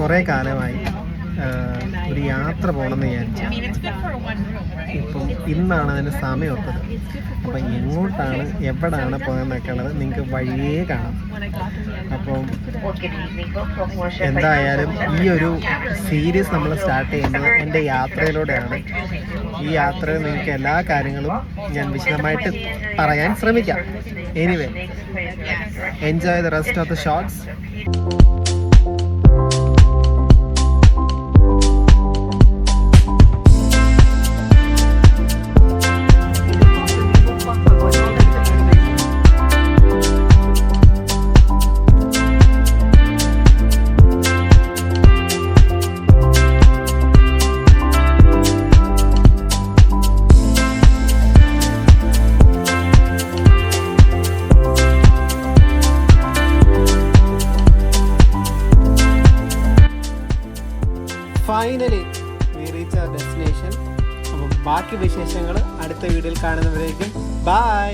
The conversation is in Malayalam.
കുറേ കാലമായി ഒരു യാത്ര പോകണമെന്ന് വിചാരിച്ചു. ഇപ്പം ഇന്നാണ് അതിൻ്റെ സമയം ഒത്തത്. അപ്പം എങ്ങോട്ടാണ് എവിടെയാണ് പോയെന്നൊക്കെ ഉള്ളത് നിങ്ങൾക്ക് വഴിയേ കാണാം. അപ്പം എന്തായാലും ഈ ഒരു സീരീസ് നമ്മൾ സ്റ്റാർട്ട് ചെയ്യുന്നത് എൻ്റെ യാത്രയിലൂടെയാണ്. ഈ യാത്രയിൽ നിങ്ങൾക്ക് എല്ലാ കാര്യങ്ങളും ഞാൻ വിശദമായിട്ട് പറയാൻ ശ്രമിക്കാം. Anyway, enjoy the rest of the shorts. Finally we reach our destination. അപ്പം ബാക്കി വിശേഷങ്ങൾ അടുത്ത വീഡിയോയിൽ കാണുന്നവരേക്കും ബൈ.